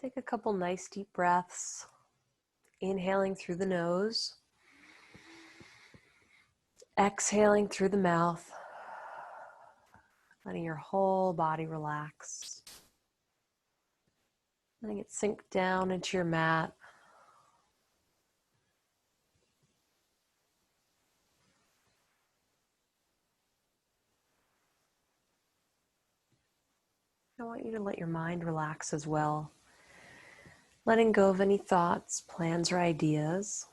Take a couple nice deep breaths, inhaling through the nose, exhaling through the mouth, letting your whole body relax. Letting it sink down into your mat. I want you to let your mind relax as well. Letting go of any thoughts, plans, or ideas.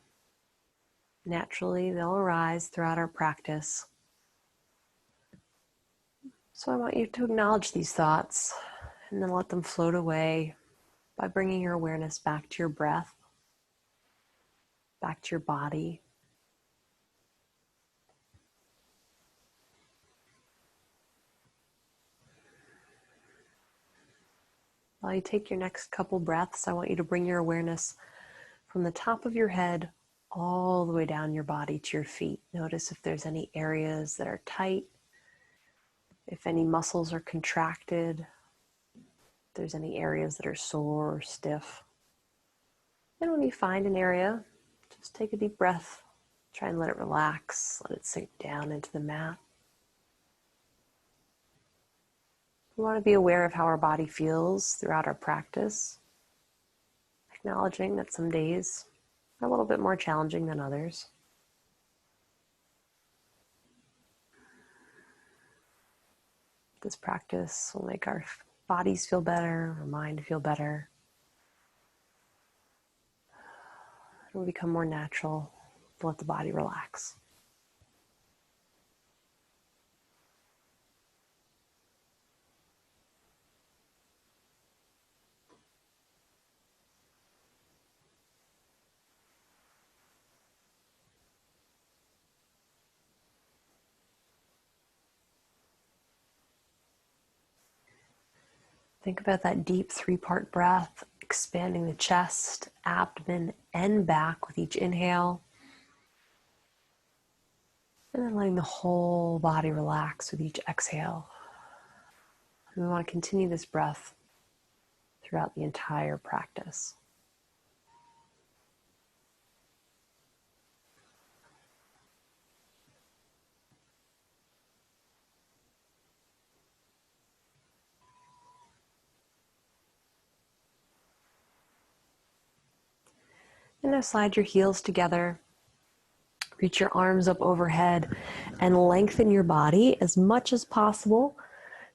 Naturally, they'll arise throughout our practice. So I want you to acknowledge these thoughts and then let them float away by bringing your awareness back to your breath, back to your body. While you take your next couple breaths, I want you to bring your awareness from the top of your head all the way down your body to your feet. Notice if there's any areas that are tight, if any muscles are contracted, if there's any areas that are sore or stiff. And when you find an area, just take a deep breath. Try and let it relax, let it sink down into the mat. We want to be aware of how our body feels throughout our practice, acknowledging that some days are a little bit more challenging than others. This practice will make our bodies feel better, our mind feel better. It will become more natural to let the body relax. Think about that deep 3-part breath, expanding the chest, abdomen, and back with each inhale. And then letting the whole body relax with each exhale. And we want to continue this breath throughout the entire practice. And now slide your heels together. Reach your arms up overhead and lengthen your body as much as possible.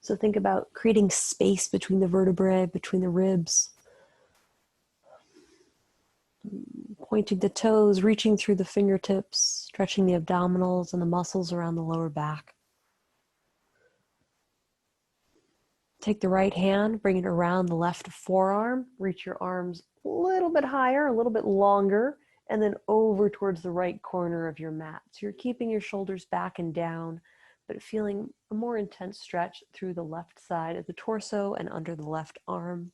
So think about creating space between the vertebrae, between the ribs. Pointing the toes, reaching through the fingertips, stretching the abdominals and the muscles around the lower back. Take the right hand, bring it around the left forearm, reach your arms a little bit higher, a little bit longer, and then over towards the right corner of your mat. So you're keeping your shoulders back and down, but feeling a more intense stretch through the left side of the torso and under the left arm.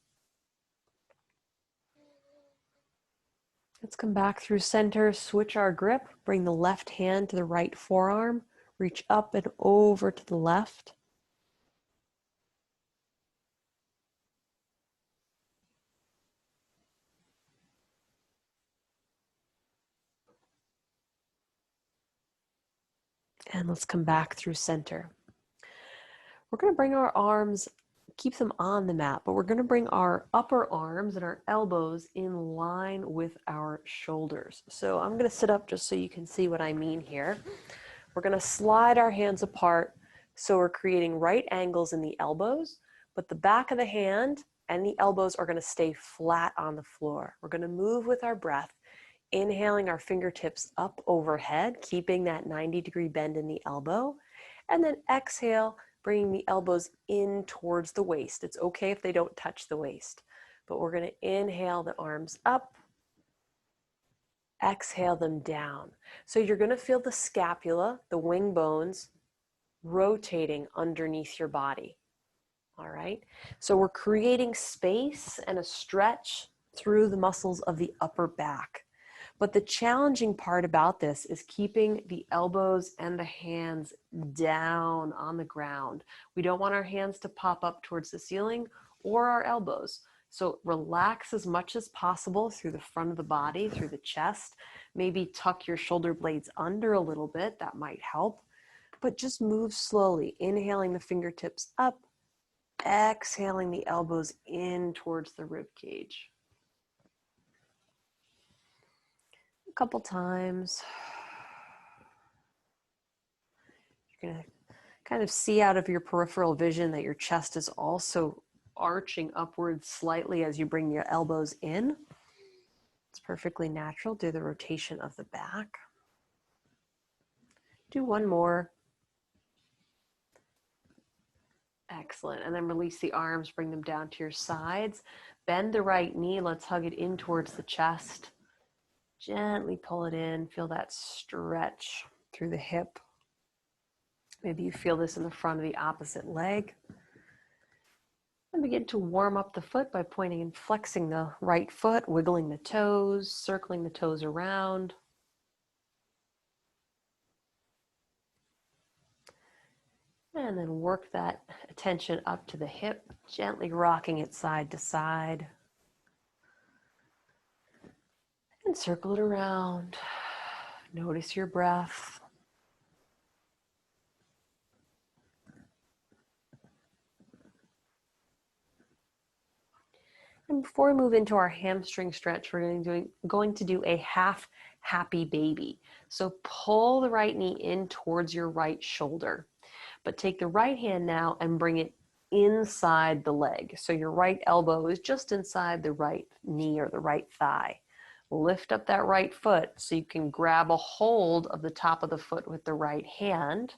Let's come back through center, switch our grip, bring the left hand to the right forearm, reach up and over to the left. And let's come back through center. We're going to bring our arms, keep them on the mat, but we're going to bring our upper arms and our elbows in line with our shoulders. So I'm going to sit up just so you can see what I mean here. We're going to slide our hands apart so we're creating right angles in the elbows, but the back of the hand and the elbows are going to stay flat on the floor. We're going to move with our breath, inhaling our fingertips up overhead, keeping that 90-degree bend in the elbow, and then exhale, bringing the elbows in towards the waist. It's okay if they don't touch the waist, but we're going to inhale the arms up, exhale them down. So you're going to feel the scapula, the wing bones, rotating underneath your body. All right, so we're creating space and a stretch through the muscles of the upper back. But the challenging part about this is keeping the elbows and the hands down on the ground. We don't want our hands to pop up towards the ceiling or our elbows. So relax as much as possible through the front of the body, through the chest. Maybe tuck your shoulder blades under a little bit. That might help. But just move slowly, inhaling the fingertips up, exhaling the elbows in towards the rib cage. A couple times. You're going to kind of see out of your peripheral vision that your chest is also arching upwards slightly as you bring your elbows in. It's perfectly natural. Do the rotation of the back. Do one more. Excellent. And then release the arms, bring them down to your sides. Bend the right knee. Let's hug it in towards the chest. Gently pull it in. Feel that stretch through the hip. Maybe you feel this in the front of the opposite leg. And begin to warm up the foot by pointing and flexing the right foot, wiggling the toes, circling the toes around. And then work that attention up to the hip, gently rocking it side to side. And circle it around. Notice your breath. And before we move into our hamstring stretch, we're going to do a half happy baby. So pull the right knee in towards your right shoulder, but take the right hand now and bring it inside the leg. So your right elbow is just inside the right knee or the right thigh. Lift up that right foot so you can grab a hold of the top of the foot with the right hand.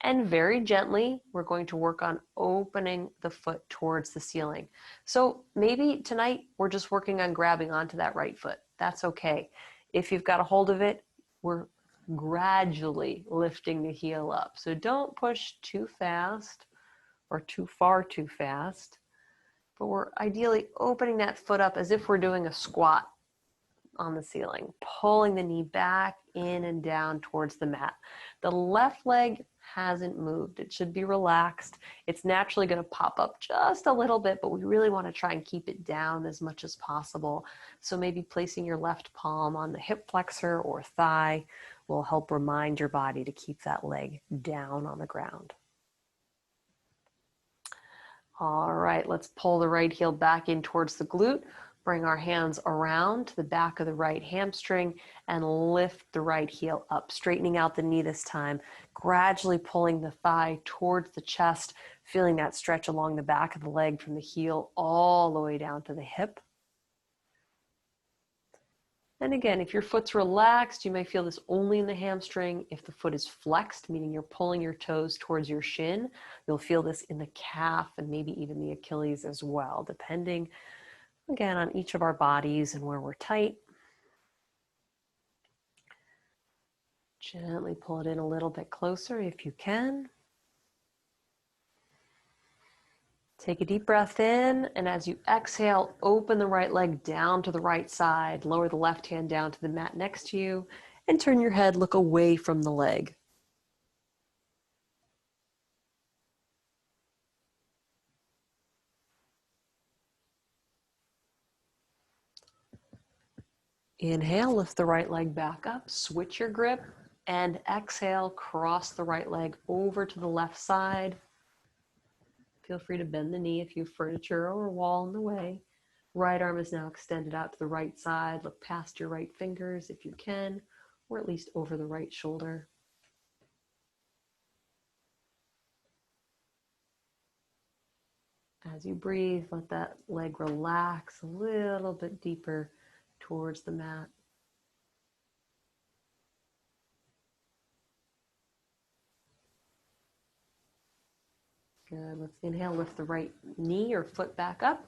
And very gently, we're going to work on opening the foot towards the ceiling. So maybe tonight we're just working on grabbing onto that right foot. That's okay. If you've got a hold of it, we're gradually lifting the heel up. So don't push too fast or too far too fast, but we're ideally opening that foot up as if we're doing a squat on the ceiling, pulling the knee back in and down towards the mat. The left leg hasn't moved. It should be relaxed. It's naturally going to pop up just a little bit, but we really want to try and keep it down as much as possible. So maybe placing your left palm on the hip flexor or thigh will help remind your body to keep that leg down on the ground. All right, let's pull the right heel back in towards the glute. Bring our hands around to the back of the right hamstring and lift the right heel up, straightening out the knee this time, gradually pulling the thigh towards the chest, feeling that stretch along the back of the leg from the heel all the way down to the hip. And again, if your foot's relaxed, you may feel this only in the hamstring. If the foot is flexed, meaning you're pulling your toes towards your shin, you'll feel this in the calf and maybe even the Achilles as well, depending again on each of our bodies and where we're tight. Gently pull it in a little bit closer if you can. Take a deep breath in, and as you exhale, open the right leg down to the right side, lower the left hand down to the mat next to you, and turn your head, look away from the leg. Inhale, lift the right leg back up, switch your grip, and exhale, cross the right leg over to the left side. Feel free to bend the knee if you have furniture or a wall in the way. Right arm is now extended out to the right side. Look past your right fingers if you can, or at least over the right shoulder. As you breathe, let that leg relax a little bit deeper towards the mat. Good. Let's inhale, lift the right knee or foot back up,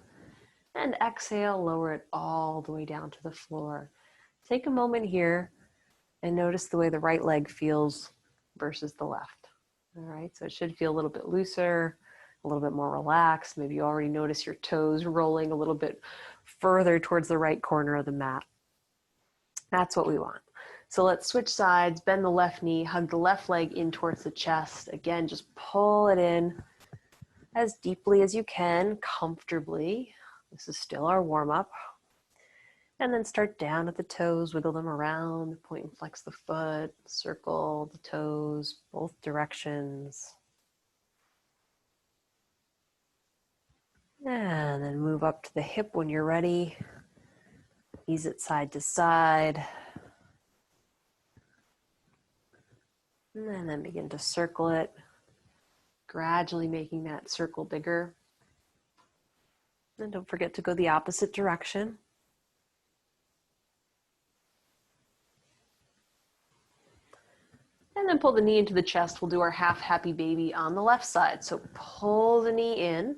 and exhale, lower it all the way down to the floor. Take a moment here and notice the way the right leg feels versus the left. All right, so it should feel a little bit looser, a little bit more relaxed. Maybe you already notice your toes rolling a little bit further towards the right corner of the mat. That's what we want. So let's switch sides, bend the left knee, hug the left leg in towards the chest. Again, just pull it in as deeply as you can, comfortably. This is still our warm up. And then start down at the toes, wiggle them around, point and flex the foot, circle the toes, both directions. And then move up to the hip when you're ready. Ease it side to side. And then begin to circle it, gradually making that circle bigger. And don't forget to go the opposite direction. And then pull the knee into the chest. We'll do our half happy baby on the left side. So pull the knee in,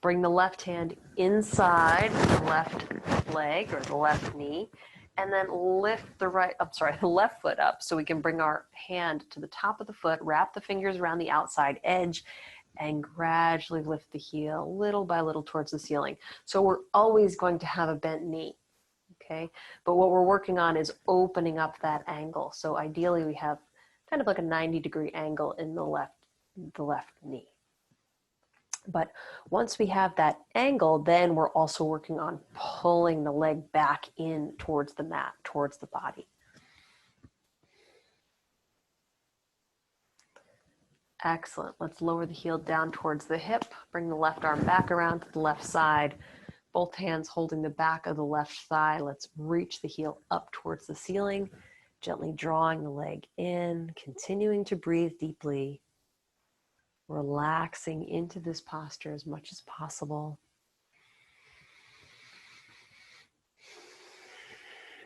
bring the left hand inside the left leg or the left knee, and then lift the left foot up so we can bring our hand to the top of the foot, wrap the fingers around the outside edge, and gradually lift the heel little by little towards the ceiling. So we're always going to have a bent knee, okay? But what we're working on is opening up that angle. So ideally we have kind of like a 90-degree angle in the left knee. But once we have that angle, then we're also working on pulling the leg back in towards the mat, towards the body. Excellent. Let's lower the heel down towards the hip. Bring the left arm back around to the left side. Both hands holding the back of the left thigh. Let's reach the heel up towards the ceiling. Gently drawing the leg in, continuing to breathe deeply, relaxing into this posture as much as possible.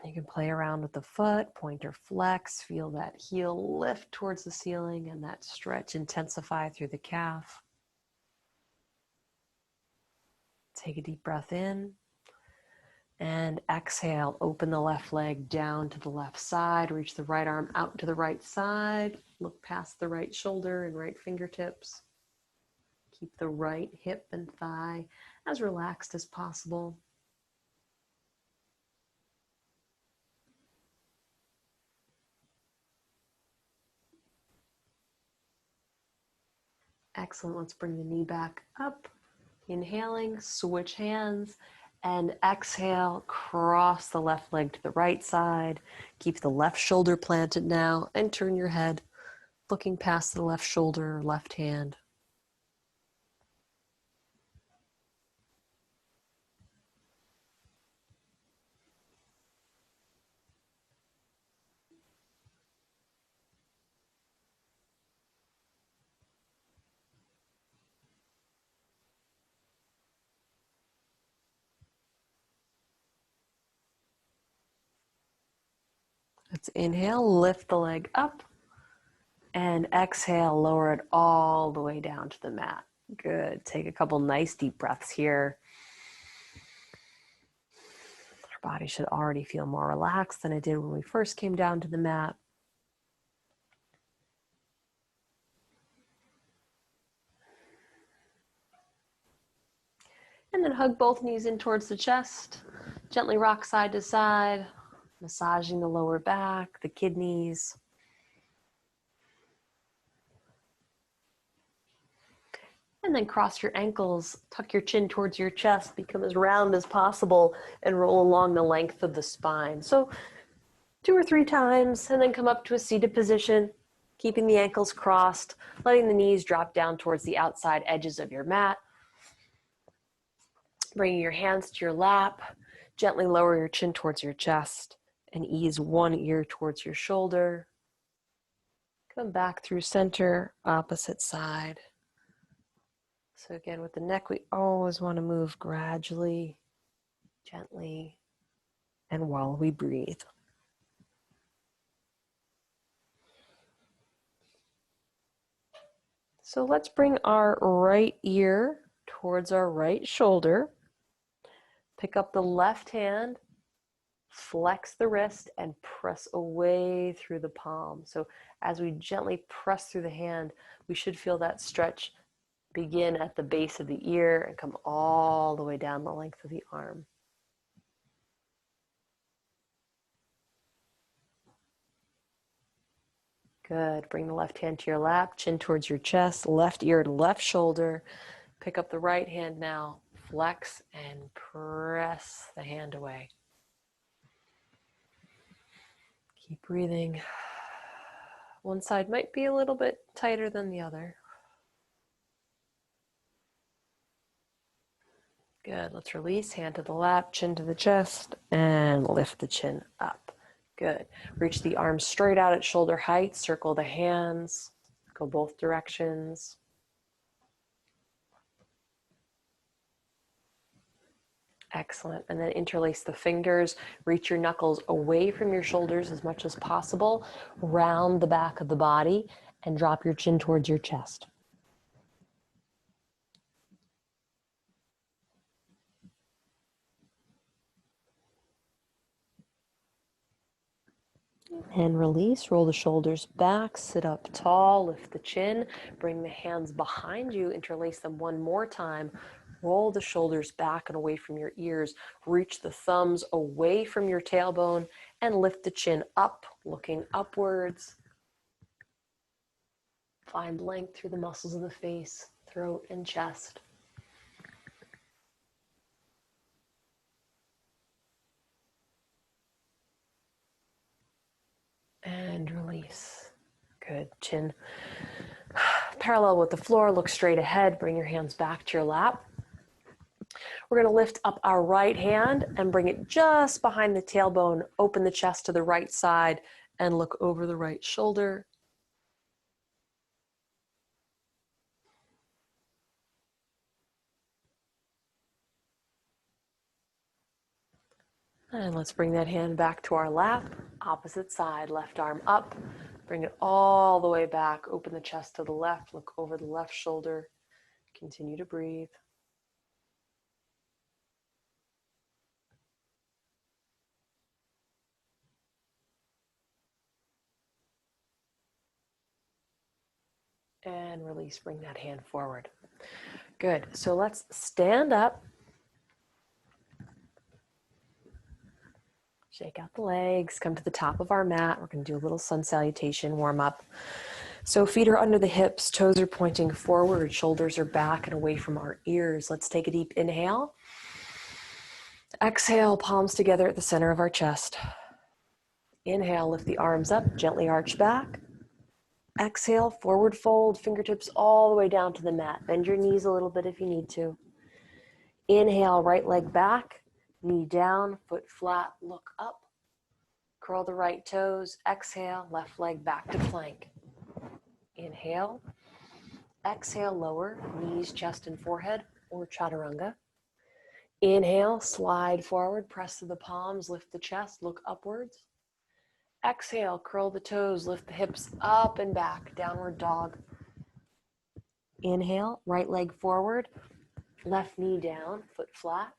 You can play around with the foot, pointer flex, feel that heel lift towards the ceiling and that stretch intensify through the calf. Take a deep breath in. And exhale, open the left leg down to the left side, reach the right arm out to the right side, look past the right shoulder and right fingertips. Keep the right hip and thigh as relaxed as possible. Excellent, let's bring the knee back up. Inhaling, switch hands. And exhale, cross the left leg to the right side. Keep the left shoulder planted now and turn your head, looking past the left shoulder, left hand. Let's inhale, lift the leg up, and exhale, lower it all the way down to the mat. Good. Take a couple nice deep breaths here. Our body should already feel more relaxed than it did when we first came down to the mat. And then hug both knees in towards the chest. Gently rock side to side, massaging the lower back, the kidneys. And then cross your ankles, tuck your chin towards your chest, become as round as possible, and roll along the length of the spine. So 2 or 3 times, and then come up to a seated position, keeping the ankles crossed, letting the knees drop down towards the outside edges of your mat. Bringing your hands to your lap, gently lower your chin towards your chest, and ease one ear towards your shoulder. Come back through center, opposite side. So again, with the neck, we always want to move gradually, gently, and while we breathe. So let's bring our right ear towards our right shoulder. Pick up the left hand, flex the wrist, and press away through the palm. So as we gently press through the hand, we should feel that stretch begin at the base of the ear and come all the way down the length of the arm. Good. Bring the left hand to your lap, chin towards your chest, left ear to left shoulder. Pick up the right hand now. flex and press the hand away. Keep breathing. One side might be a little bit tighter than the other. Good, let's release, hand to the lap, chin to the chest, and lift the chin up. Good, reach the arms straight out at shoulder height, circle the hands, go both directions. Excellent, and then interlace the fingers, reach your knuckles away from your shoulders as much as possible, round the back of the body, and drop your chin towards your chest. And release, roll the shoulders back, sit up tall, lift the chin, bring the hands behind you, interlace them one more time, roll the shoulders back and away from your ears, reach the thumbs away from your tailbone, and lift the chin up, looking upwards. Find length through the muscles of the face, throat, and chest. And release. Good. Chin parallel with the floor, look straight ahead, bring your hands back to your lap. We're going to lift up our right hand and bring it just behind the tailbone, open the chest to the right side, and look over the right shoulder. And let's bring that hand back to our lap, opposite side, left arm up, bring it all the way back, open the chest to the left, look over the left shoulder, continue to breathe. And release, bring that hand forward. Good, so let's stand up. Shake out the legs, come to the top of our mat. We're going to do a little sun salutation warm up. So feet are under the hips, toes are pointing forward, shoulders are back and away from our ears. Let's take a deep inhale. Exhale, palms together at the center of our chest. Inhale, lift the arms up, gently arch back. Exhale, forward fold, fingertips all the way down to the mat. Bend your knees a little bit if you need to. Inhale, right leg back. Knee down, foot flat, look up. Curl the right toes. Exhale, left leg back to plank. Inhale. Exhale, lower, knees, chest, and forehead, or chaturanga. Inhale, slide forward, press to the palms, lift the chest, look upwards. Exhale, curl the toes, lift the hips up and back, downward dog. Inhale, right leg forward, left knee down, foot flat.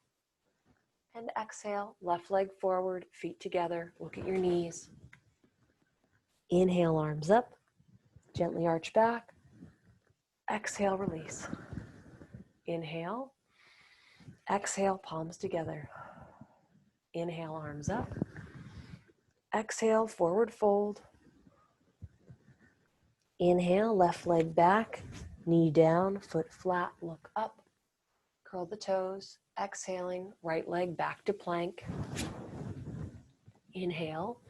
And exhale, left leg forward, feet together, look at your knees. Inhale, arms up, gently arch back. Exhale, release. Inhale. Exhale, palms together. Inhale, arms up. Exhale, forward fold. Inhale, left leg back, knee down, foot flat, look up. Curl the toes. Exhaling, right leg back to plank. Inhale.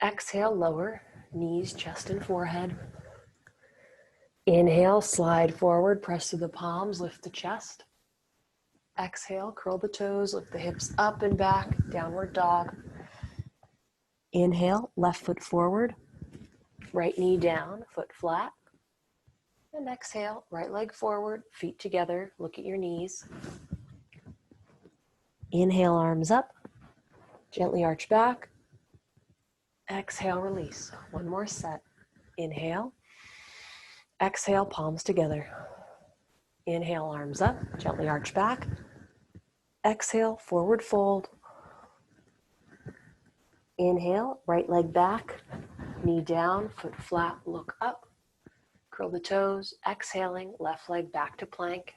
Exhale, lower, knees, chest, and forehead. Inhale, slide forward, press to the palms, lift the chest. Exhale, curl the toes, lift the hips up and back, downward dog. Inhale, left foot forward, right knee down, foot flat. And exhale, right leg forward, feet together, look at your knees. Inhale, arms up, gently arch back. Exhale, release. One more set. Inhale. Exhale, palms together. Inhale, arms up, gently arch back. Exhale, forward fold. Inhale, right leg back, knee down, foot flat, look up. Curl the toes. Exhaling, left leg back to plank.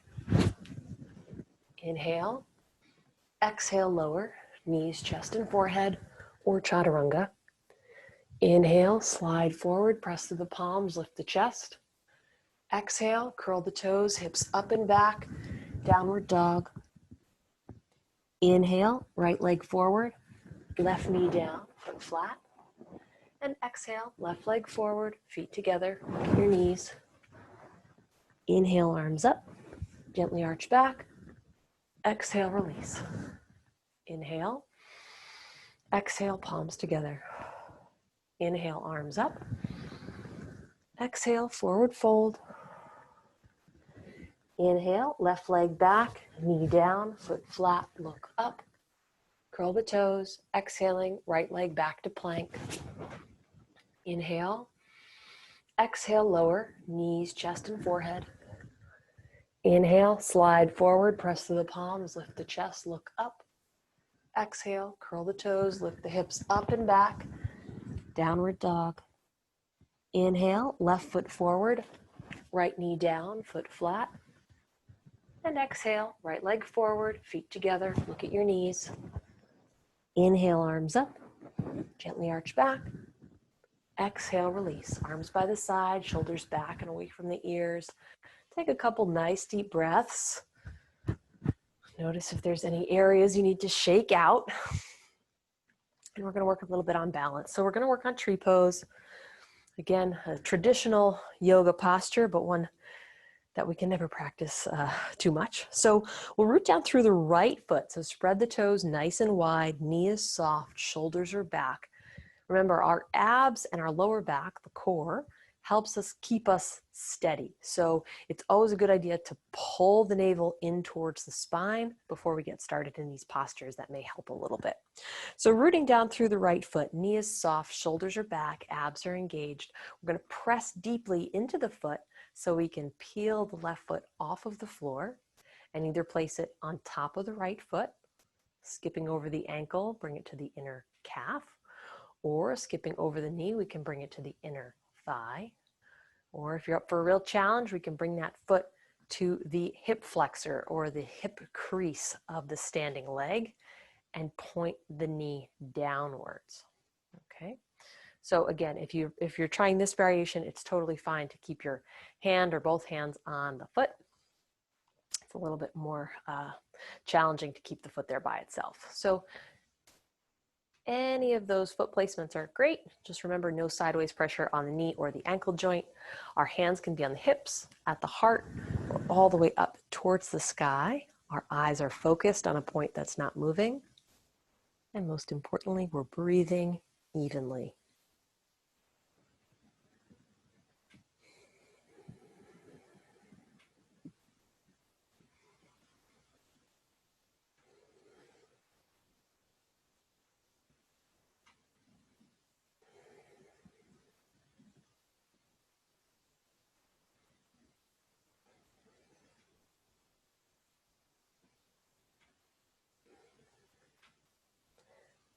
Inhale. Exhale, lower, knees, chest, and forehead, or chaturanga. Inhale, slide forward, press to the palms, lift the chest. Exhale, curl the toes, hips up and back. downward dog. Inhale, right leg forward, left knee down, foot flat. And exhale, left leg forward, feet together, your knees. Inhale, arms up, gently arch back. Exhale, release. Inhale. Exhale, palms together. Inhale, arms up. Exhale, forward fold. Inhale, left leg back, knee down, foot flat, look up. Curl the toes. Exhaling, right leg back to plank. Inhale. Exhale, lower, knees, chest, and forehead. Inhale, slide forward, press through the palms, lift the chest, look up. Exhale, curl the toes, lift the hips up and back. Downward dog. Inhale, left foot forward, right knee down, foot flat. And exhale, right leg forward, feet together, look at your knees. Inhale, arms up, gently arch back. Exhale, release. Arms by the side, shoulders back and away from the ears. Take a couple nice deep breaths. Notice if there's any areas you need to shake out. And we're going to work a little bit on balance. So we're going to work on tree pose. Again, a traditional yoga posture, but one that we can never practice too much. So we'll root down through the right foot. So spread the toes nice and wide, knee is soft, shoulders are back. Remember, our abs and our lower back, the core, helps us keep us steady. So it's always a good idea to pull the navel in towards the spine before we get started in these postures. That may help a little bit. So rooting down through the right foot, knee is soft, shoulders are back, abs are engaged. We're going to press deeply into the foot so we can peel the left foot off of the floor and either place it on top of the right foot, skipping over the ankle, bring it to the inner calf, or skipping over the knee, we can bring it to the inner thigh. Or if you're up for a real challenge, we can bring that foot to the hip flexor or the hip crease of the standing leg and point the knee downwards. Okay. So again, if you're trying this variation, it's totally fine to keep your hand or both hands on the foot. It's a little bit more challenging to keep the foot there by itself. So any of those foot placements are great. Just remember, no sideways pressure on the knee or the ankle joint. Our hands can be on the hips, at the heart, or all the way up towards the sky. Our eyes are focused on a point that's not moving. And most importantly, we're breathing evenly.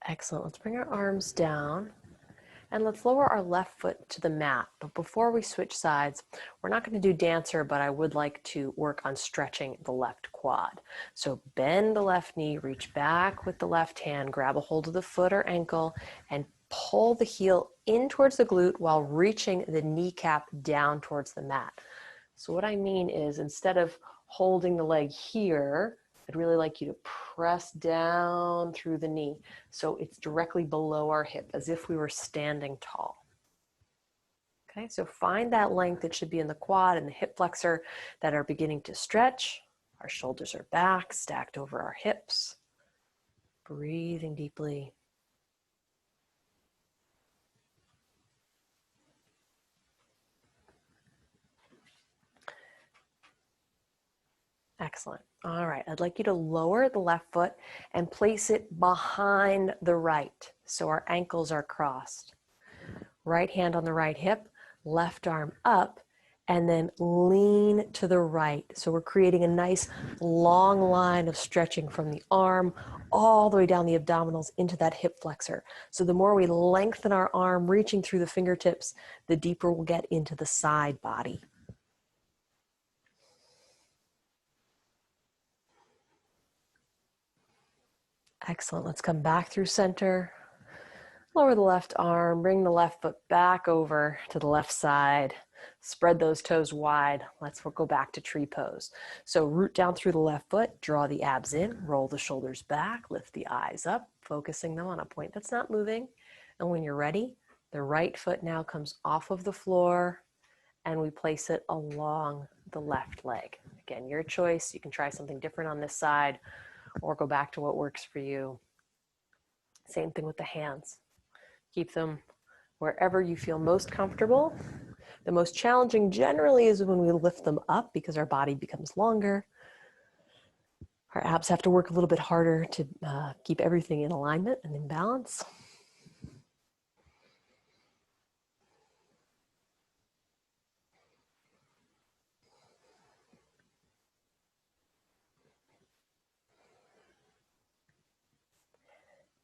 Excellent. Let's bring our arms down and let's lower our left foot to the mat. But before we switch sides, we're not going to do dancer, but I would like to work on stretching the left quad. So bend the left knee, reach back with the left hand, grab a hold of the foot or ankle, and pull the heel in towards the glute while reaching the kneecap down towards the mat. So what I mean is, instead of holding the leg here, I'd really like you to press down through the knee so it's directly below our hip, as if we were standing tall. Okay, so find that length. It should be in the quad and the hip flexor that are beginning to stretch. Our shoulders are back, stacked over our hips. Breathing deeply. Excellent. All right, I'd like you to lower the left foot and place it behind the right, so our ankles are crossed. Right hand on the right hip, left arm up, and then lean to the right. So we're creating a nice long line of stretching from the arm all the way down the abdominals into that hip flexor. So the more we lengthen our arm, reaching through the fingertips, the deeper we'll get into the side body. Excellent. Let's come back through center. Lower the left arm, bring the left foot back over to the left side. Spread those toes wide. Let's go back to tree pose. So root down through the left foot, draw the abs in, roll the shoulders back, lift the eyes up, focusing them on a point that's not moving. And when you're ready, the right foot now comes off of the floor and we place it along the left leg. Again, your choice. You can try something different on this side or go back to what works for you. Same thing with the hands. Keep them wherever you feel most comfortable. The most challenging generally is when we lift them up because our body becomes longer. Our abs have to work a little bit harder to keep everything in alignment and in balance.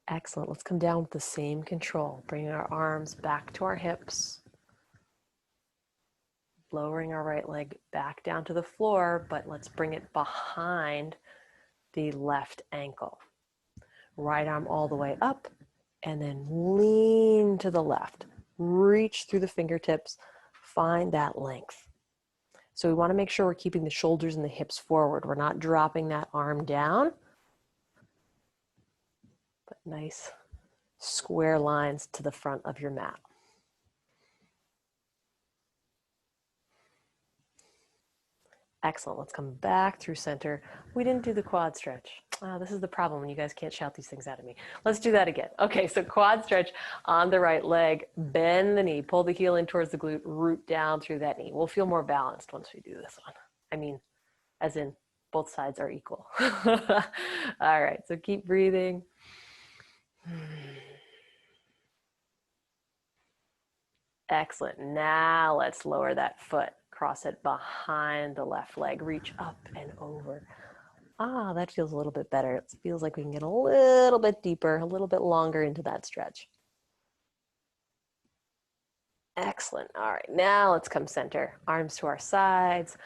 Excellent. Let's come down with the same control. Bringing our arms back to our hips. Lowering our right leg back down to the floor, but let's bring it behind the left ankle. Right arm all the way up, and then lean to the left. Reach through the fingertips. Find that length. So we want to make sure we're keeping the shoulders and the hips forward. We're not dropping that arm down, but nice square lines to the front of your mat. Excellent. Let's come back through center. We didn't do the quad stretch. This is the problem when you guys can't shout these things out of me. Let's do that again. Okay, so quad stretch on the right leg. Bend the knee. Pull the heel in towards the glute. Root down through that knee. We'll feel more balanced once we do this one. I mean, as in both sides are equal. All right, so keep breathing. Excellent. Now let's lower that foot. Cross it behind the left leg. Reach up and over. That feels a little bit better. It feels like we can get a little bit deeper, a little bit longer into that stretch. Excellent. All right, now let's come center. Arms to our sides.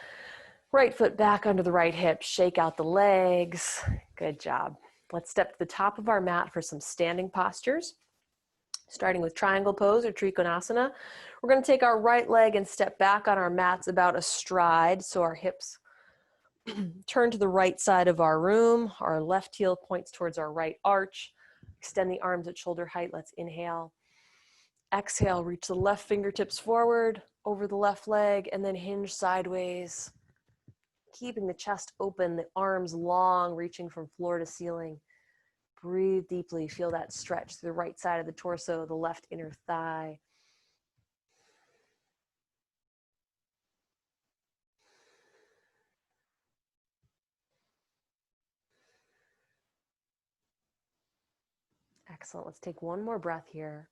Right foot back under the right hip. Shake out the legs. Good job. Let's step to the top of our mat for some standing postures. Starting with triangle pose or trikonasana. We're going to take our right leg and step back on our mats about a stride so our hips turn to the right side of our room. Our left heel points towards our right arch. Extend the arms at shoulder height. Let's inhale. Exhale, reach the left fingertips forward over the left leg and then hinge sideways. Keeping the chest open, the arms long, reaching from floor to ceiling. Breathe deeply. Feel that stretch through the right side of the torso, the left inner thigh. Excellent. Let's take one more breath here.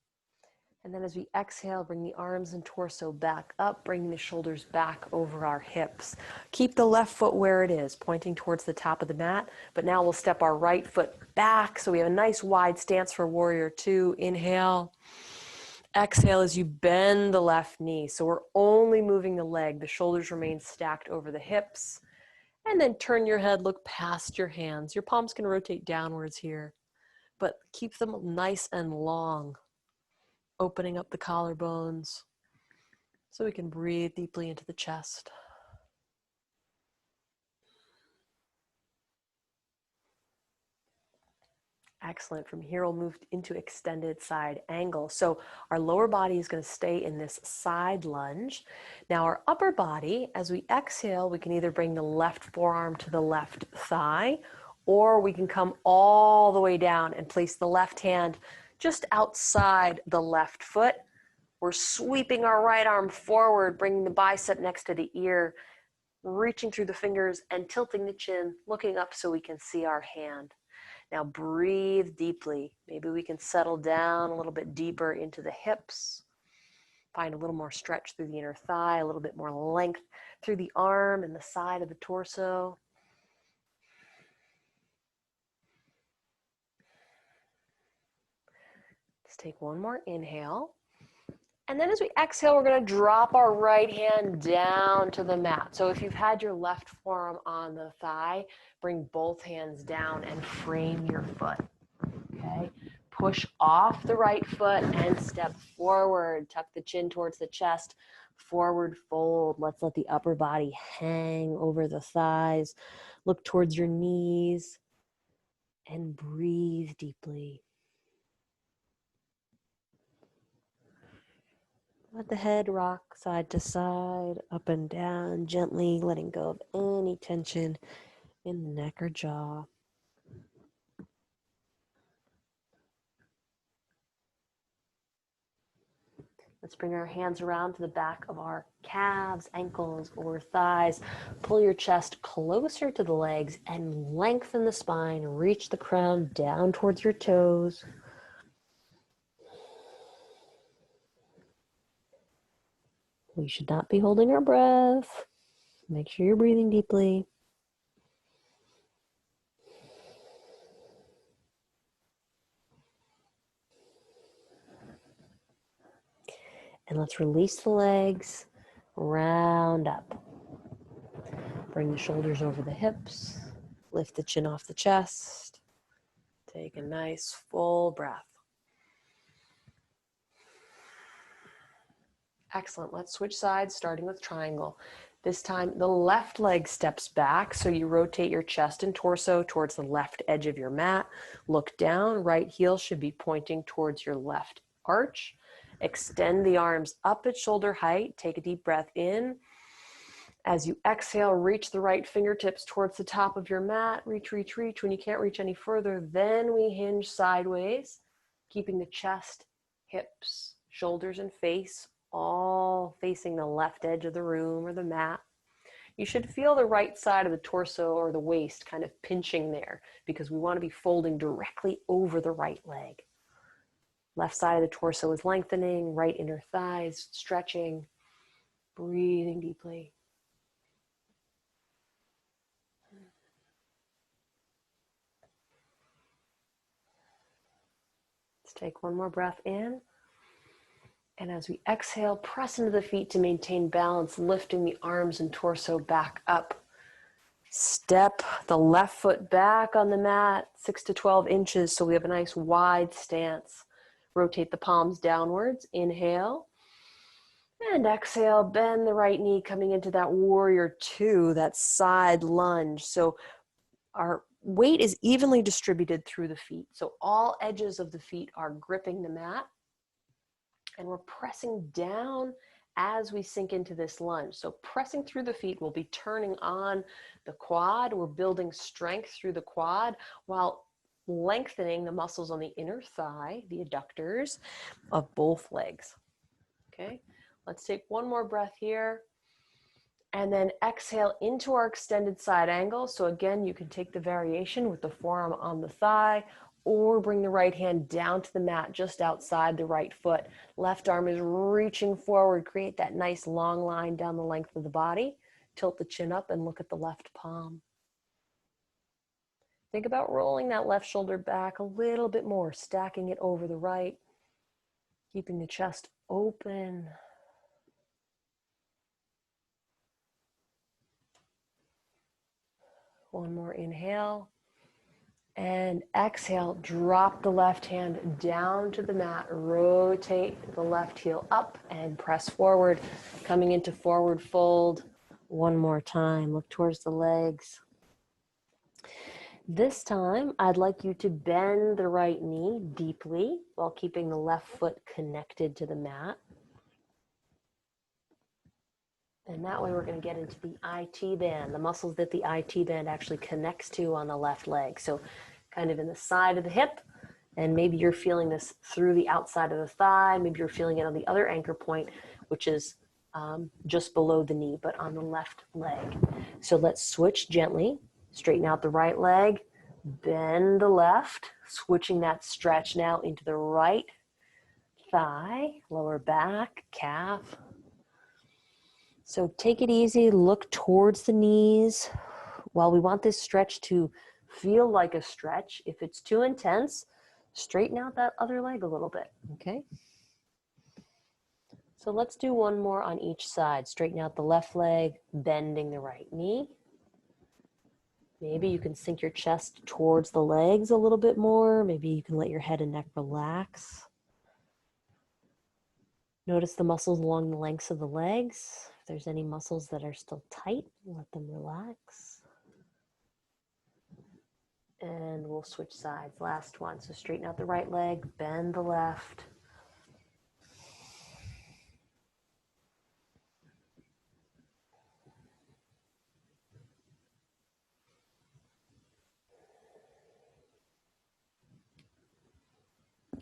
And then as we exhale, bring the arms and torso back up, bringing the shoulders back over our hips. Keep the left foot where it is, pointing towards the top of the mat. But now we'll step our right foot back. So we have a nice wide stance for warrior two. Inhale. Exhale as you bend the left knee. So we're only moving the leg. The shoulders remain stacked over the hips. And then turn your head, look past your hands. Your palms can rotate downwards here, but keep them nice and long. Opening up the collarbones so we can breathe deeply into the chest. Excellent. From here, we'll move into extended side angle. So our lower body is going to stay in this side lunge. Now our upper body, as we exhale, we can either bring the left forearm to the left thigh, or we can come all the way down and place the left hand just outside the left foot. We're sweeping our right arm forward, bringing the bicep next to the ear, reaching through the fingers and tilting the chin, looking up so we can see our hand. Now breathe deeply. Maybe we can settle down a little bit deeper into the hips. Find a little more stretch through the inner thigh, a little bit more length through the arm and the side of the torso. Let's take one more inhale. And then as we exhale, we're going to drop our right hand down to the mat. So if you've had your left forearm on the thigh, bring both hands down and frame your foot. Okay? Push off the right foot and step forward. Tuck the chin towards the chest. Forward fold. Let's let the upper body hang over the thighs. Look towards your knees and breathe deeply. Let the head rock side to side, up and down, gently letting go of any tension in the neck or jaw. Let's bring our hands around to the back of our calves, ankles, or thighs. Pull your chest closer to the legs and lengthen the spine. Reach the crown down towards your toes. We should not be holding our breath. Make sure you're breathing deeply. And let's release the legs, round up. Bring the shoulders over the hips, lift the chin off the chest. Take a nice full breath. Excellent. Let's switch sides, starting with triangle. This time, the left leg steps back, so you rotate your chest and torso towards the left edge of your mat. Look down, right heel should be pointing towards your left arch. Extend the arms up at shoulder height. Take a deep breath in. As you exhale, reach the right fingertips towards the top of your mat. Reach, reach, reach. When you can't reach any further, then we hinge sideways, keeping the chest, hips, shoulders, and face all facing the left edge of the room or the mat. You should feel the right side of the torso or the waist kind of pinching there because we want to be folding directly over the right leg. Left side of the torso is lengthening, right inner thighs stretching, breathing deeply. Let's take one more breath in. And as we exhale, press into the feet to maintain balance, lifting the arms and torso back up. Step the left foot back on the mat, 6 to 12 inches, so we have a nice wide stance. Rotate the palms downwards, inhale. And exhale, bend the right knee, coming into that warrior two, that side lunge. So our weight is evenly distributed through the feet. So all edges of the feet are gripping the mat. And we're pressing down as we sink into this lunge. So pressing through the feet, we'll be turning on the quad. We're building strength through the quad while lengthening the muscles on the inner thigh, the adductors of both legs. Okay, let's take one more breath here. And then exhale into our extended side angle. So again, you can take the variation with the forearm on the thigh or bring the right hand down to the mat just outside the right foot. Left arm is reaching forward. Create that nice long line down the length of the body. Tilt the chin up and look at the left palm. Think about rolling that left shoulder back a little bit more, stacking it over the right, keeping the chest open. One more inhale. And exhale, drop the left hand down to the mat, rotate the left heel up and press forward, coming into forward fold. One more time, look towards the legs. This time, I'd like you to bend the right knee deeply while keeping the left foot connected to the mat. And that way we're going to get into the IT band, the muscles that the IT band actually connects to on the left leg. So kind of in the side of the hip, and maybe you're feeling this through the outside of the thigh. Maybe you're feeling it on the other anchor point, which is just below the knee, but on the left leg. So let's switch gently. Straighten out the right leg, bend the left, switching that stretch now into the right thigh, lower back, calf. So take it easy, look towards the knees. While we want this stretch to feel like a stretch, if it's too intense, straighten out that other leg a little bit, okay? So let's do one more on each side. Straighten out the left leg, bending the right knee. Maybe you can sink your chest towards the legs a little bit more. Maybe you can let your head and neck relax. Notice the muscles along the lengths of the legs. If there's any muscles that are still tight, let them relax. And we'll switch sides. Last one. So straighten out the right leg, bend the left.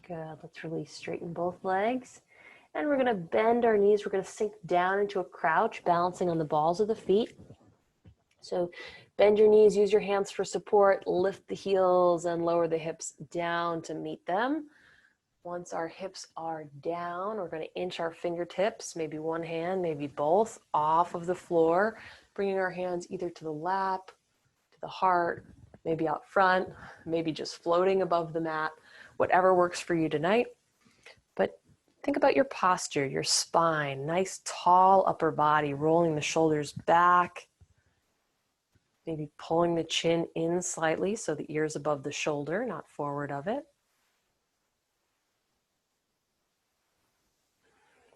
Good. Let's release, straighten both legs. And we're going to bend our knees. We're going to sink down into a crouch, balancing on the balls of the feet. So bend your knees, use your hands for support, lift the heels and lower the hips down to meet them. Once our hips are down, we're going to inch our fingertips, maybe one hand, maybe both, off of the floor, bringing our hands either to the lap, to the heart, maybe out front, maybe just floating above the mat, whatever works for you tonight. But think about your posture, your spine, nice tall upper body, rolling the shoulders back, maybe pulling the chin in slightly so the ear's above the shoulder, not forward of it.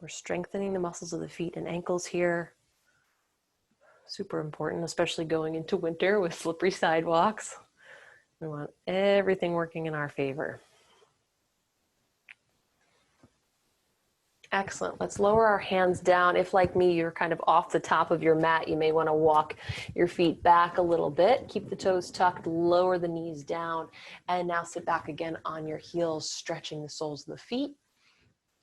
We're strengthening the muscles of the feet and ankles here. Super important, especially going into winter with slippery sidewalks. We want everything working in our favor. Excellent. Let's lower our hands down. If, like me, you're kind of off the top of your mat, you may want to walk your feet back a little bit. Keep the toes tucked, lower the knees down, and now sit back again on your heels, stretching the soles of the feet.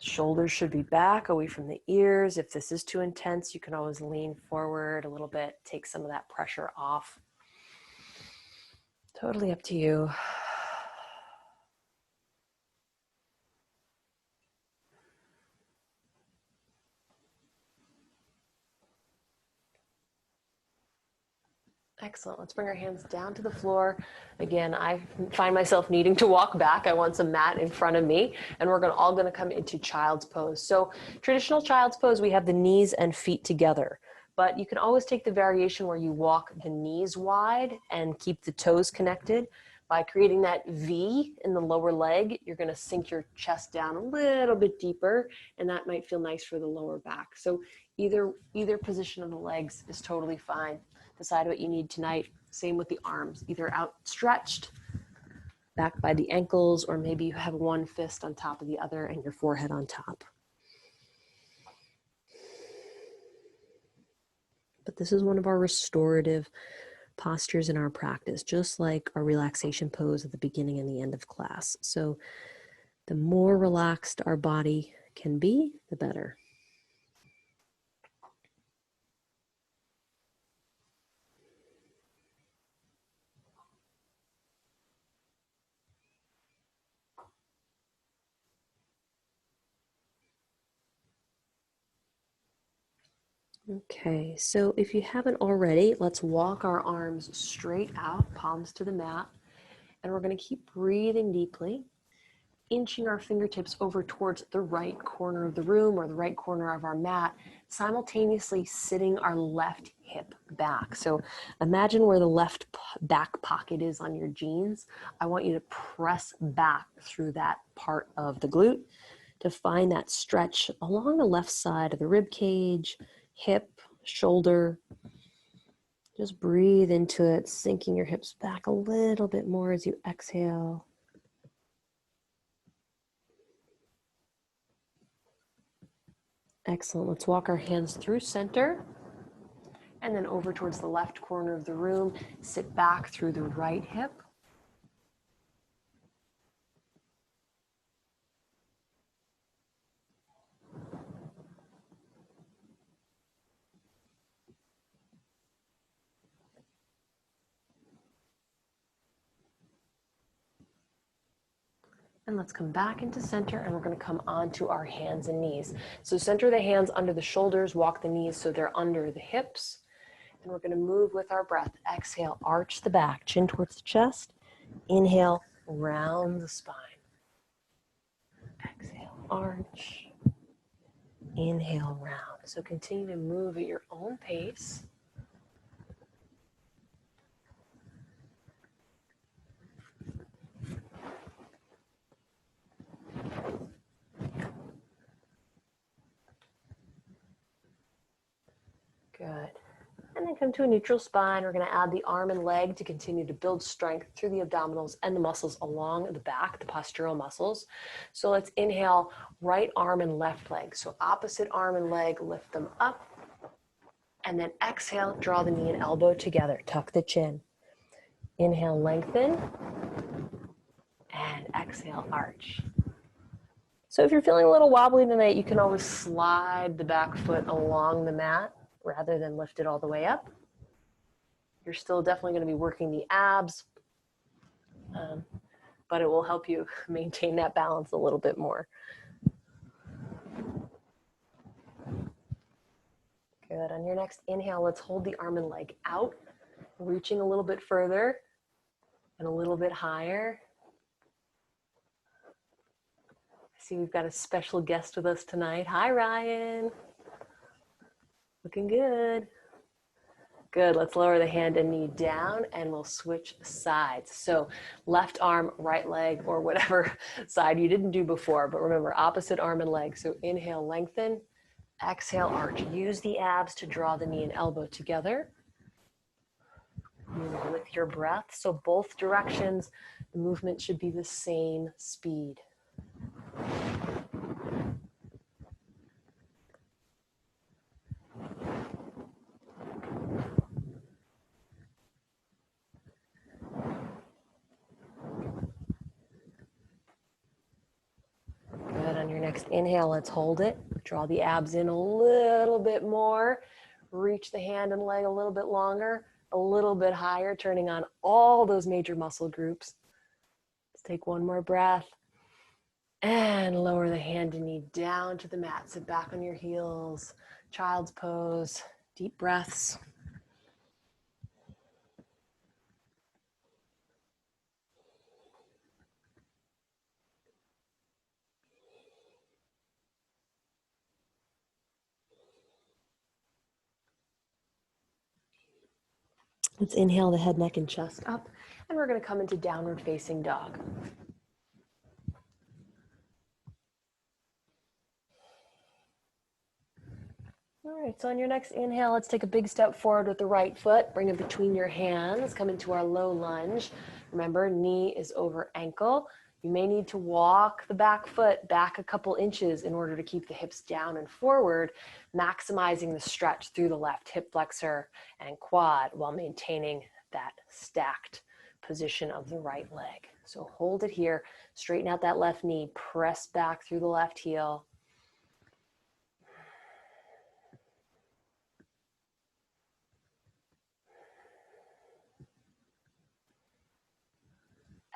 Shoulders should be back, away from the ears. If this is too intense, you can always lean forward a little bit, take some of that pressure off. Totally up to you. Excellent. Let's bring our hands down to the floor. Again, I find myself needing to walk back. I want some mat in front of me, and we're all going to come into child's pose. So traditional child's pose, we have the knees and feet together, but you can always take the variation where you walk the knees wide and keep the toes connected. By creating that V in the lower leg, you're going to sink your chest down a little bit deeper, and that might feel nice for the lower back. So either position of the legs is totally fine. Decide what you need tonight. Same with the arms, either outstretched, back by the ankles, or maybe you have one fist on top of the other and your forehead on top. But this is one of our restorative postures in our practice, just like our relaxation pose at the beginning and the end of class. So the more relaxed our body can be, the better. Okay, so if you haven't already, let's walk our arms straight out, palms to the mat, and we're going to keep breathing deeply, inching our fingertips over towards the right corner of the room or the right corner of our mat, simultaneously sitting our left hip back. So imagine where the left back pocket is on your jeans. I want you to press back through that part of the glute to find that stretch along the left side of the rib cage, hip, shoulder. Just breathe into it, sinking your hips back a little bit more as you exhale. Excellent. Let's walk our hands through center and then over towards the left corner of the room. Sit back through the right hip. And let's come back into center, and we're going to come onto our hands and knees. So center the hands under the shoulders, walk the knees so they're under the hips. And we're going to move with our breath. Exhale, arch the back, chin towards the chest. Inhale, round the spine. Exhale, arch. Inhale, round. So continue to move at your own pace. Good. And then come to a neutral spine. We're going to add the arm and leg to continue to build strength through the abdominals and the muscles along the back, the postural muscles. So let's inhale, right arm and left leg. So opposite arm and leg, lift them up. And then exhale, draw the knee and elbow together. Tuck the chin. Inhale, lengthen. And exhale, arch. So if you're feeling a little wobbly tonight, you can always slide the back foot along the mat rather than lift it all the way up. You're still definitely going to be working the abs, but it will help you maintain that balance a little bit more. Good. On your next inhale, let's hold the arm and leg out, reaching a little bit further and a little bit higher. I see we've got a special guest with us tonight. Hi, Ryan. Looking good. Good, let's lower the hand and knee down and we'll switch sides. So left arm, right leg, or whatever side you didn't do before, but remember opposite arm and leg. So inhale, lengthen, exhale, arch. Use the abs to draw the knee and elbow together. Move with your breath. So both directions, the movement should be the same speed. Good, on your next inhale, let's hold it. Draw the abs in a little bit more. Reach the hand and leg a little bit longer, a little bit higher, turning on all those major muscle groups. Let's take one more breath. And lower the hand and knee down to the mat. Sit back on your heels. Child's pose. Deep breaths. Let's inhale the head, neck, and chest up. And we're going to come into downward facing dog. All right, so on your next inhale, let's take a big step forward with the right foot. Bring it between your hands. Come into our low lunge. Remember, knee is over ankle. You may need to walk the back foot back a couple inches in order to keep the hips down and forward, maximizing the stretch through the left hip flexor and quad while maintaining that stacked position of the right leg. So hold it here, straighten out that left knee, press back through the left heel.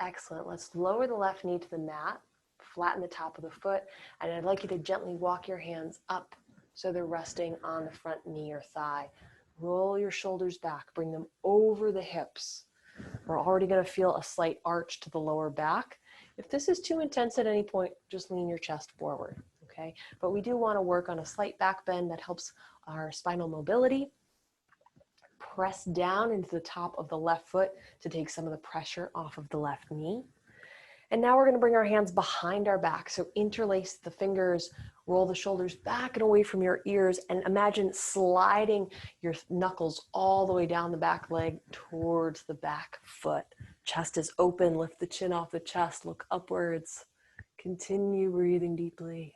Excellent. Let's lower the left knee to the mat, flatten the top of the foot, and I'd like you to gently walk your hands up so they're resting on the front knee or thigh. Roll your shoulders back, bring them over the hips. We're already going to feel a slight arch to the lower back. If this is too intense at any point, just lean your chest forward, okay? But we do want to work on a slight back bend that helps our spinal mobility. Press down into the top of the left foot to take some of the pressure off of the left knee. And now we're going to bring our hands behind our back. So interlace the fingers, roll the shoulders back and away from your ears, and imagine sliding your knuckles all the way down the back leg towards the back foot. Chest is open, lift the chin off the chest, look upwards. Continue breathing deeply.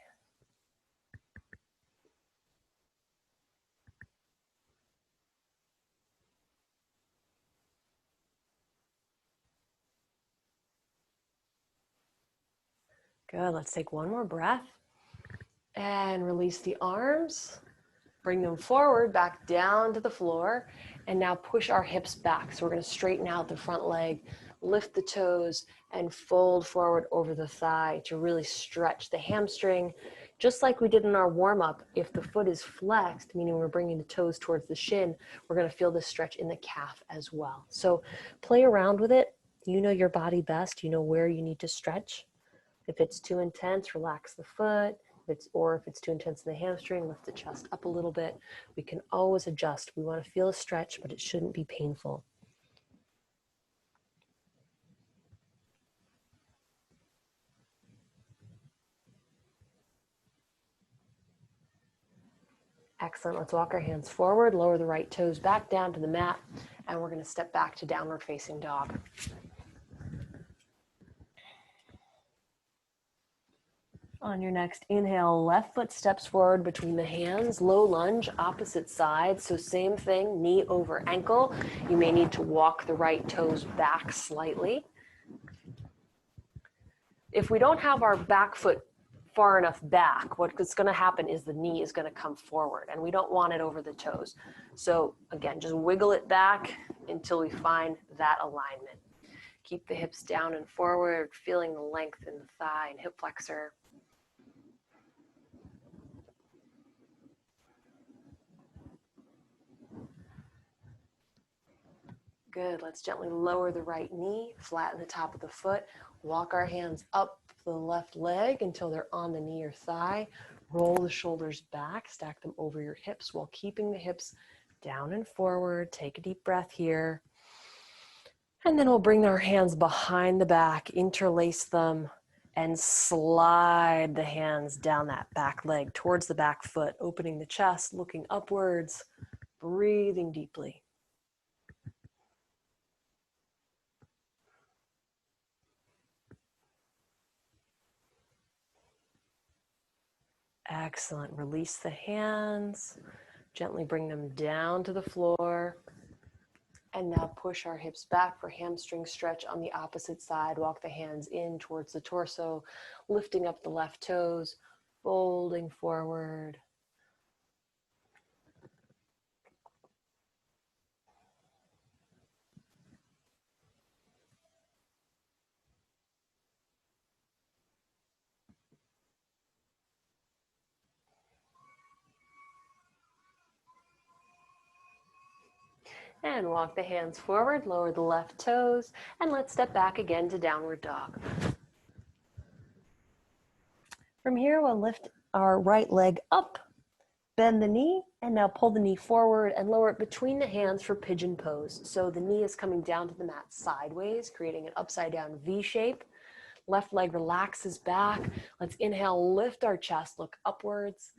Good, let's take one more breath. And release the arms. Bring them forward, back down to the floor. And now push our hips back. So we're going to straighten out the front leg, lift the toes, and fold forward over the thigh to really stretch the hamstring. Just like we did in our warm-up, if the foot is flexed, meaning we're bringing the toes towards the shin, we're going to feel this stretch in the calf as well. So play around with it. You know your body best. You know where you need to stretch. If it's too intense, relax the foot. If it's too intense in the hamstring, lift the chest up a little bit. We can always adjust. We want to feel a stretch, but it shouldn't be painful. Excellent. Let's walk our hands forward, lower the right toes back down to the mat, and we're going to step back to downward facing dog. On your next inhale, left foot steps forward between the hands, low lunge, opposite side. So same thing, knee over ankle. You may need to walk the right toes back slightly. If we don't have our back foot far enough back, what's going to happen is the knee is going to come forward, and we don't want it over the toes. So again, just wiggle it back until we find that alignment. Keep the hips down and forward, feeling the length in the thigh and hip flexor. Good. Let's gently lower the right knee, flatten the top of the foot, walk our hands up the left leg until they're on the knee or thigh. Roll the shoulders back, stack them over your hips while keeping the hips down and forward. Take a deep breath here. And then we'll bring our hands behind the back, interlace them, and slide the hands down that back leg towards the back foot, opening the chest, looking upwards, breathing deeply. Excellent. Release the hands. Gently bring them down to the floor. And now push our hips back for hamstring stretch on the opposite side. Walk the hands in towards the torso, lifting up the left toes, folding forward. And walk the hands forward, lower the left toes, and let's step back again to downward dog. From here, we'll lift our right leg up, bend the knee, and now pull the knee forward and lower it between the hands for pigeon pose. So the knee is coming down to the mat sideways, creating an upside down V shape. Left leg relaxes back. Let's inhale, lift our chest, look upwards.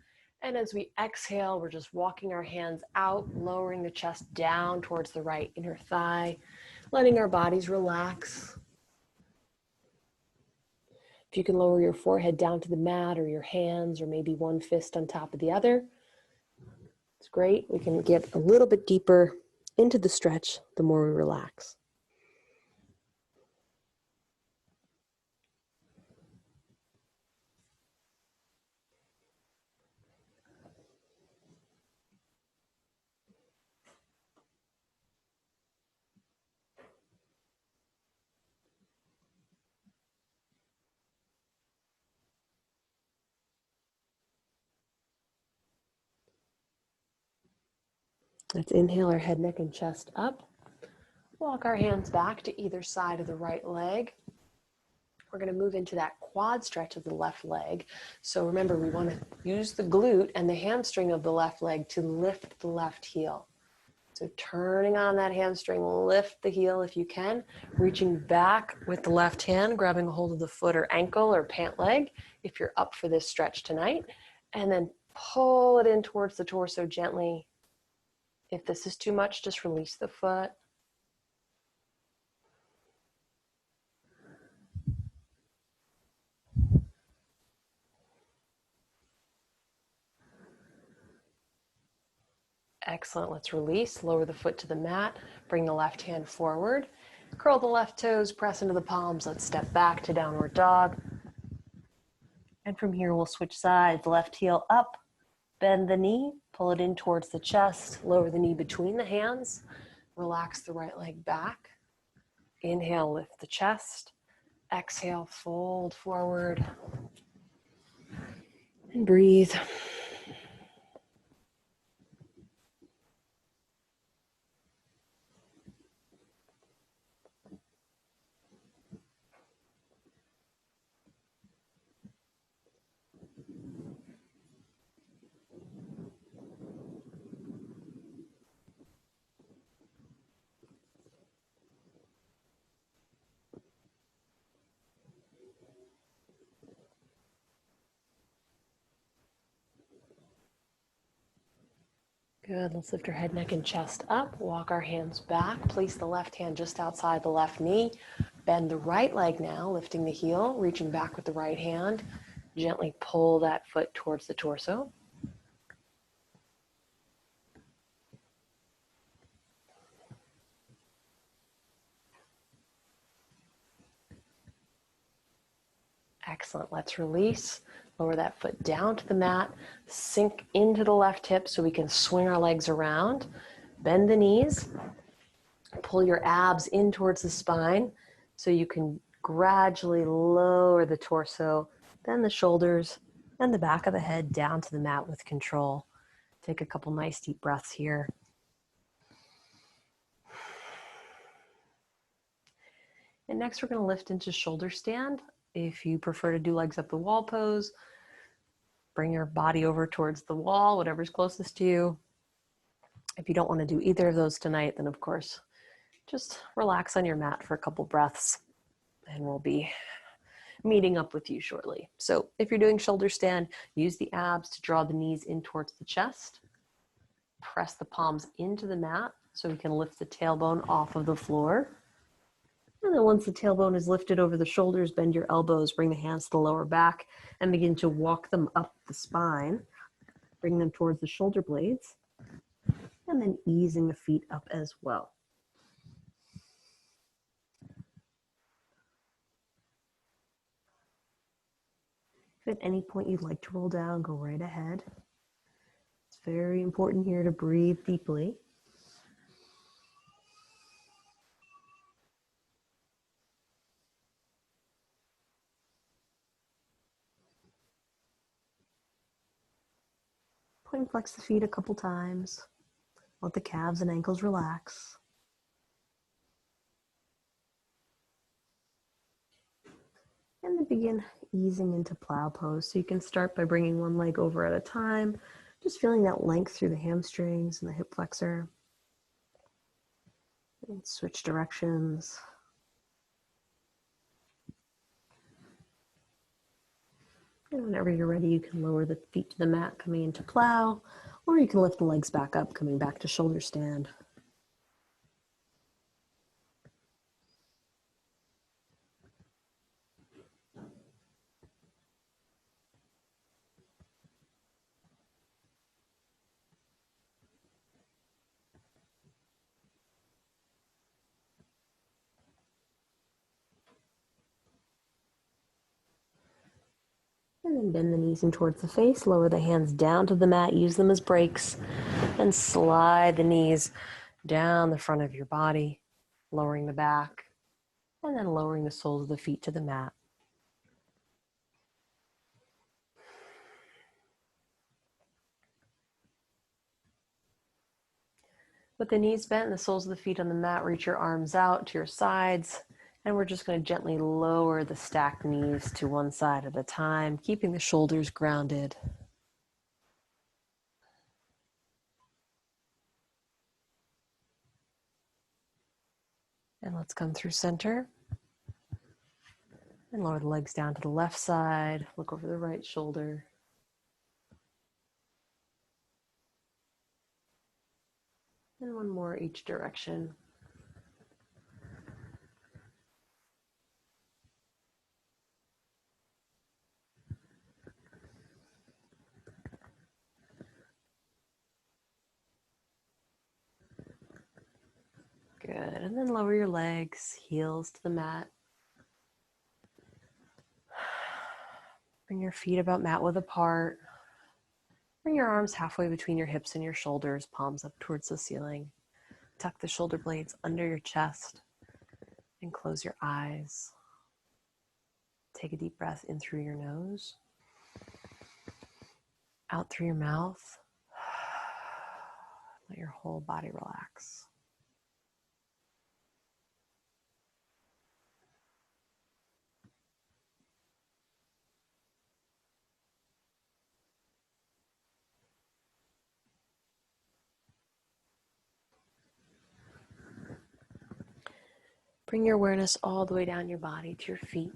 And as we exhale, we're just walking our hands out, lowering the chest down towards the right inner thigh, letting our bodies relax. If you can lower your forehead down to the mat or your hands or maybe one fist on top of the other, it's great. We can get a little bit deeper into the stretch the more we relax. Let's inhale our head, neck, and chest up. Walk our hands back to either side of the right leg. We're going to move into that quad stretch of the left leg. So remember, we want to use the glute and the hamstring of the left leg to lift the left heel. So turning on that hamstring, lift the heel if you can, reaching back with the left hand, grabbing a hold of the foot or ankle or pant leg if you're up for this stretch tonight, and then pull it in towards the torso gently. If this is too much, just release the foot. Excellent. Let's release. Lower the foot to the mat. Bring the left hand forward. Curl the left toes. Press into the palms. Let's step back to downward dog. And from here, we'll switch sides. Left heel up. Bend the knee. Pull it in towards the chest. Lower the knee between the hands. Relax the right leg back. Inhale, lift the chest. Exhale, fold forward. And breathe. Good. Let's lift our head, neck, and chest up. Walk our hands back. Place the left hand just outside the left knee. Bend the right leg now, lifting the heel, reaching back with the right hand. Gently pull that foot towards the torso. Excellent. Let's release. Lower that foot down to the mat. Sink into the left hip so we can swing our legs around. Bend the knees. Pull your abs in towards the spine so you can gradually lower the torso, then the shoulders, and the back of the head down to the mat with control. Take a couple nice deep breaths here. And next we're going to lift into shoulder stand. If you prefer to do legs up the wall pose, bring your body over towards the wall, whatever's closest to you. If you don't want to do either of those tonight, then of course, just relax on your mat for a couple breaths and we'll be meeting up with you shortly. So if you're doing shoulder stand, use the abs to draw the knees in towards the chest. Press the palms into the mat so we can lift the tailbone off of the floor. And then once the tailbone is lifted over the shoulders, bend your elbows, bring the hands to the lower back, and begin to walk them up the spine. Bring them towards the shoulder blades, and then easing the feet up as well. If at any point you'd like to roll down, go right ahead. It's very important here to breathe deeply. Point and flex the feet a couple times. Let the calves and ankles relax. And then begin easing into plow pose. So you can start by bringing one leg over at a time, just feeling that length through the hamstrings and the hip flexor. And switch directions. And whenever you're ready, you can lower the feet to the mat, coming into plow, or you can lift the legs back up, coming back to shoulder stand. And then bend the knees in towards the face, lower the hands down to the mat, use them as brakes, and slide the knees down the front of your body, lowering the back, and then lowering the soles of the feet to the mat. With the knees bent and the soles of the feet on the mat, reach your arms out to your sides. And we're just going to gently lower the stacked knees to one side at a time, keeping the shoulders grounded. And let's come through center. And lower the legs down to the left side. Look over the right shoulder. And one more each direction. Good. And then lower your legs, heels to the mat. Bring your feet about mat width apart. Bring your arms halfway between your hips and your shoulders, palms up towards the ceiling. Tuck the shoulder blades under your chest and close your eyes. Take a deep breath in through your nose, out through your mouth. Let your whole body relax. Bring your awareness all the way down your body to your feet.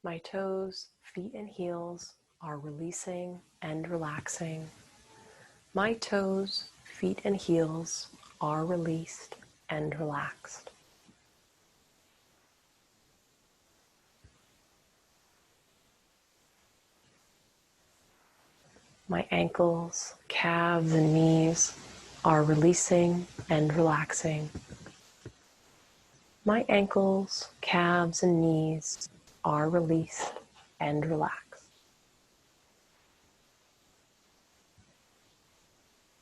My toes, feet, and heels are releasing and relaxing. My toes, feet, and heels are released and relaxed. My ankles, calves, and knees are releasing and relaxing. My ankles, calves, and knees are released and relaxed.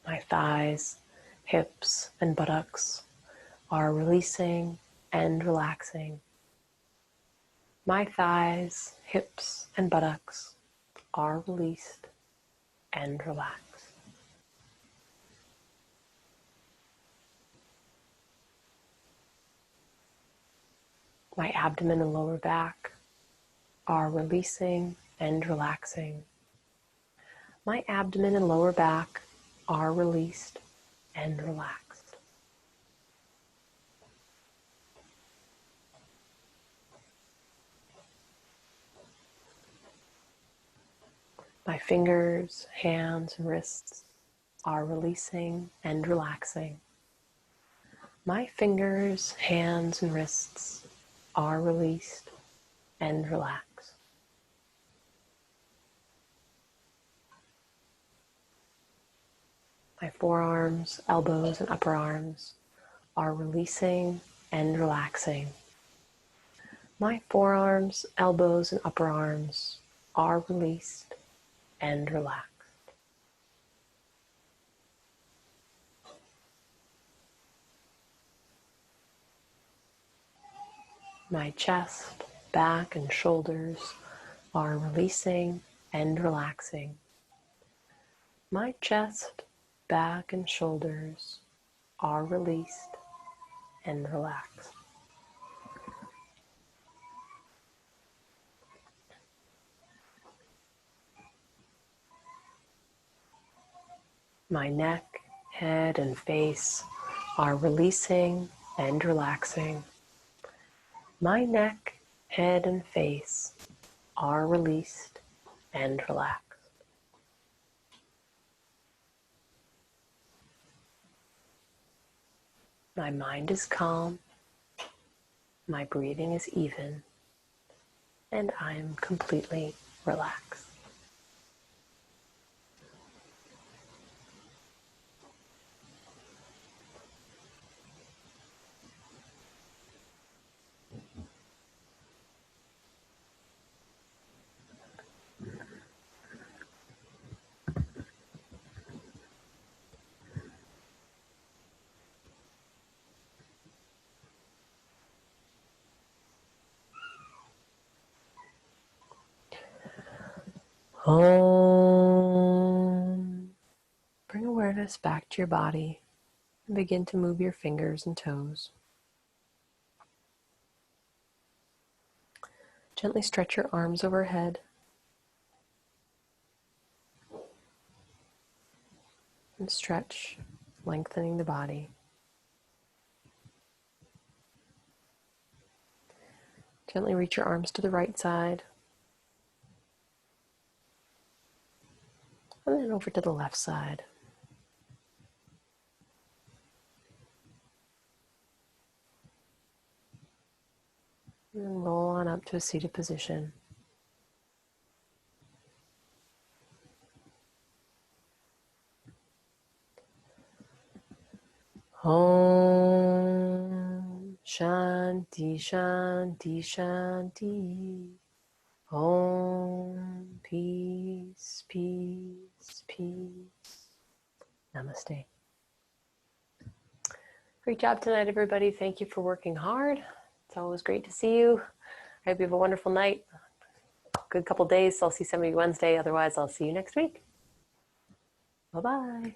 My thighs, hips, and buttocks are releasing and relaxing. My thighs, hips, and buttocks are released and relaxed. My abdomen and lower back are releasing and relaxing. My abdomen and lower back are released and relaxed. My fingers, hands, and wrists are releasing and relaxing. My fingers, hands, and wrists are released and relaxed. My forearms, elbows, and upper arms are releasing and relaxing. My forearms, elbows, and upper arms are released and relaxed. My chest, back, and shoulders are releasing and relaxing. My chest, back, and shoulders are released and relaxed. My neck, head, and face are releasing and relaxing. My neck, head, and face are released and relaxed. My mind is calm, my breathing is even, and I am completely relaxed. Om. Bring awareness back to your body and begin to move your fingers and toes. Gently stretch your arms overhead. And stretch, lengthening the body. Gently reach your arms to the right side. And then over to the left side. And then roll on up to a seated position. Om Shanti Shanti Shanti. Om Peace Peace Peace. Namaste. Great job tonight, everybody. Thank you for working hard. It's always great to see you. I hope you have a wonderful night. Good couple days. I'll see some of you Wednesday. Otherwise, I'll see you next week. Bye-bye.